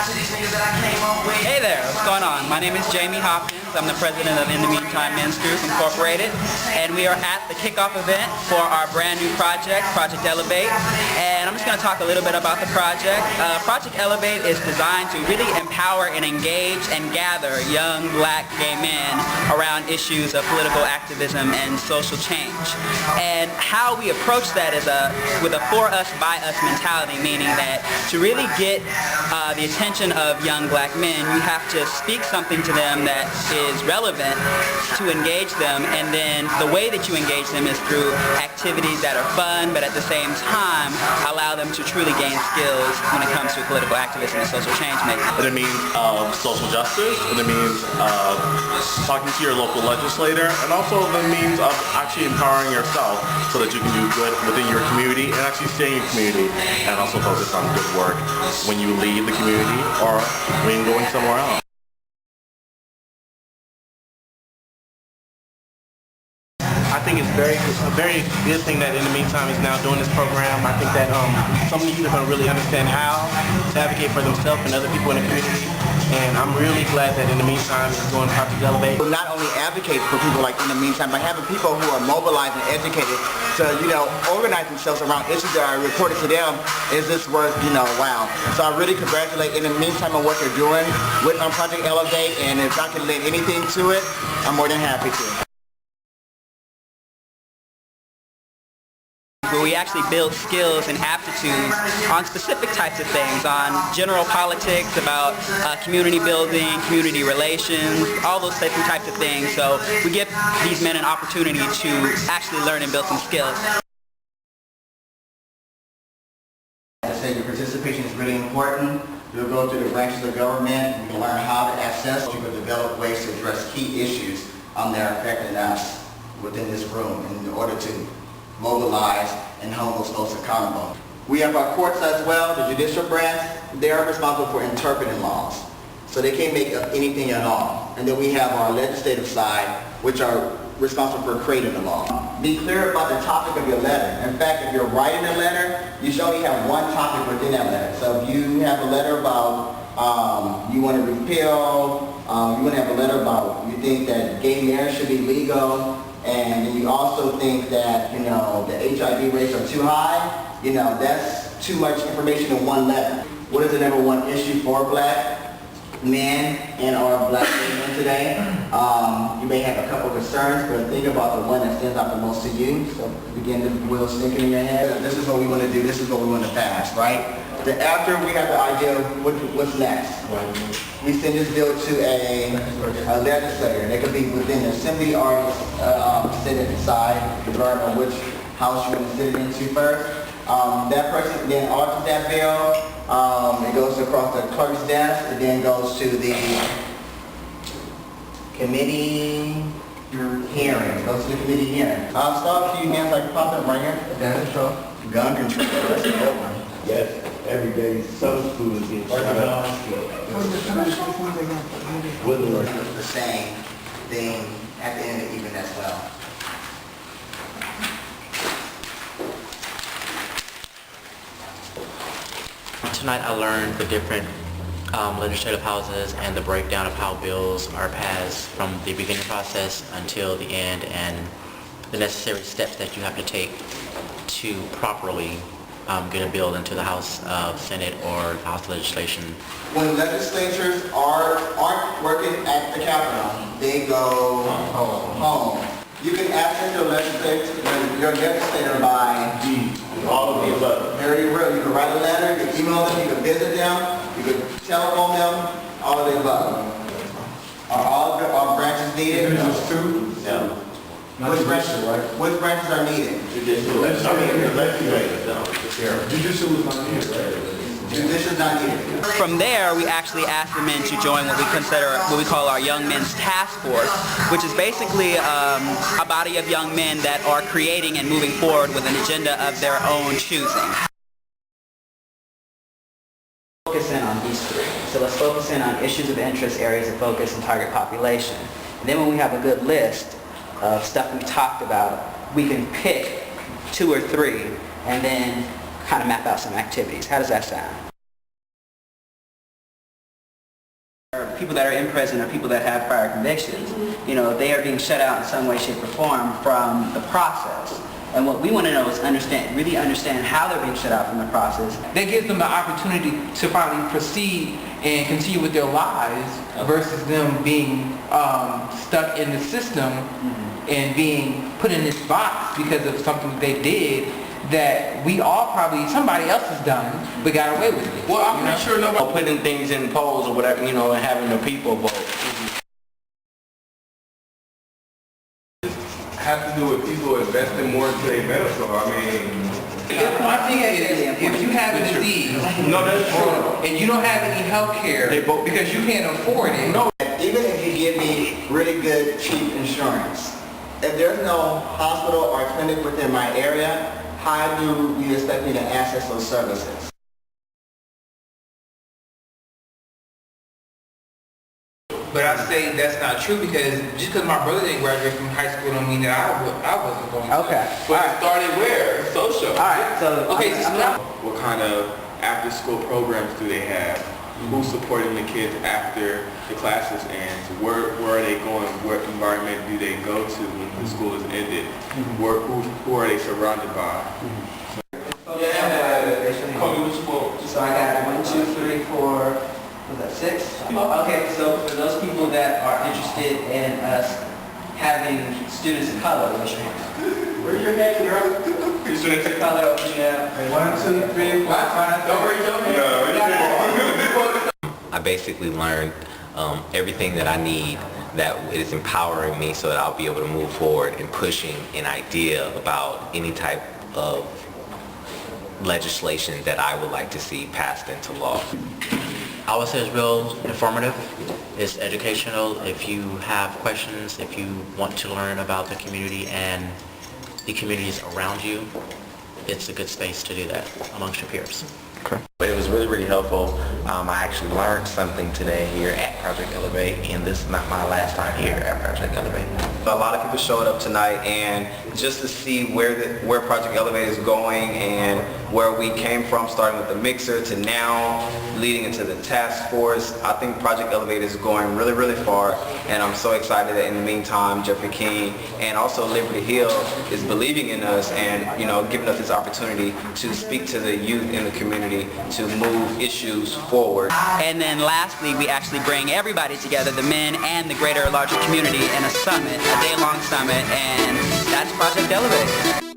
Hey there, what's going on? My name is Jamie Hopkins. I'm the president of In the Meantime Men's Group Incorporated, and we are at the kickoff event for our brand new project, Project Elevate. And I'm just going to talk a little bit about the project. Project Elevate is designed to really empower and engage and gather young black gay men around issues of political activism and social change. And how we approach that is with a for us, by us mentality, meaning that to really get the attention of young black men, you have to speak something to them that is relevant to engage them, and then the way that you engage them is through activities that are fun, but at the same time allow them to truly gain skills when it comes to political activism and social change making. It means social justice, and it means talking to your local legislator, and also the means of actually empowering yourself so that you can do good within your community and actually stay in your community, and also focus on good work when you leave the community or when going somewhere else. I think it's a very good thing that In the Meantime is now doing this program. I think that so many people don't really understand how to advocate for themselves and other people in the community. And I'm really glad that In the Meantime is doing Project Elevate. Not only advocate for people like In the Meantime, but having people who are mobilized and educated to, organize themselves around issues that are reported to them is just worth, wow. So I really congratulate In the Meantime on what they're doing with Project Elevate, and if I can lend anything to it, I'm more than happy to. Where we actually build skills and aptitudes on specific types of things, on general politics, about community building, community relations, all those different types of things. So we give these men an opportunity to actually learn and build some skills. I say your participation is really important. You'll go through the branches of government, you can learn how to access, you can develop ways to address key issues that are affecting us within this room in order to mobilize and hold those folks accountable. We have our courts as well, the judicial branch. They are responsible for interpreting laws. So they can't make up anything at all. And then we have our legislative side, which are responsible for creating the law. Be clear about the topic of your letter. In fact, if you're writing a letter, you should only have one topic within that letter. So if you have a letter about you want to repeal, you want to have a letter about you think that gay marriage should be legal, and then you also think that, the HIV rates are too high, that's too much information in one letter. What is the number one issue for black men and our black women today? You may have a couple concerns, but think about the one that stands out the most to you. So begin the wheels thinking in your head. This is what we want to do. This is what we want to pass, right? Then after we have the idea of what's next, we send this bill to a legislator. And it could be within the assembly or Senate decide, regarding on which house you want to sit it into first. That person then alters that bill. It goes across the clerk's desk. It then goes to the committee hearing. It goes to the committee hearing. Start a few hands like pop up right here. Gun control. Gun control. That's a good one. Yes, every day some school is getting shot up. The same thing at the end of the evening as well. Tonight I learned the different legislative houses and the breakdown of how bills are passed from the beginning process until the end, and the necessary steps that you have to take to properly get a bill into the House of Senate or the House of Legislation. When legislatures aren't working at the Capitol, they go home. You can access your legislator by All of the above. very real. You can write a letter, you can email them, you can visit them, you can telephone them, all of the above. Are all of our branches needed? Yeah. Which branches are needed? Judicial. The legislature. Judicial is not here, right? Judicial is not needed. From there, we actually asked the men to join what we call our Young Men's Task Force, which is basically a body of young men that are creating and moving forward with an agenda of their own choosing. Focus in on these three. So let's focus in on issues of interest, areas of focus, and target population. And then when we have a good list of stuff we talked about, we can pick 2 or 3 and then kind of map out some activities. How does that sound? people that are in prison or people that have prior convictions, you know, they are being shut out in some way, shape, or form from the process. And what we want to know is really understand how they're being shut out from the process. That gives them the opportunity to finally proceed and continue with their lives versus them being stuck in the system and being put in this box because of something that they did that we all probably, somebody else has done, but got away with it. Well, I'm not sure nobody putting things in polls or whatever, you know, and having the people vote. Have to do with people investing more into their medical. I mean, My thing is, if you have a disease, No, that's true. and you don't have any health care because you can't afford it, Even if you give me really good, cheap insurance, if there's no hospital or clinic within my area, how do you expect me to access those services? but I say that's not true because just because my brother didn't graduate from high school don't mean that I wasn't going to. Okay. but it started where? Social. Alright, so Okay, so What kind of after-school programs do they have? Who's supporting the kids after the classes end? Where are they going? What environment do they go to when the school is ended? Who are they surrounded by? So I got 1, 2, 3, 4, was that 6? Okay, so for those people that are interested in us having students of color, raise your hand. Where's your hand, girl? Students of color, open your hand. 1, 2, 3, 4, 5. Don't worry, don't worry. I basically learned everything that I need that is empowering me so that I'll be able to move forward in pushing an idea about any type of legislation that I would like to see passed into law. I would say it's real informative, it's educational. If you have questions, if you want to learn about the community and the communities around you, it's a good space to do that amongst your peers. But it was really, really helpful. I actually learned something today here at Project Elevate, and this is not my last time here at Project Elevate. A lot of people showed up tonight, and just to see where Project Elevate is going and where we came from, starting with the mixer to now leading into the task force, I think Project Elevate is going really, really far, and I'm so excited that in the meantime, Jeffrey King and also Liberty Hill is believing in us and, you know, giving us this opportunity to speak to the youth in the community to move issues forward. And then lastly, we actually bring everybody together, the men and the greater, larger community in a summit, a day-long summit, and that's Project Elevate.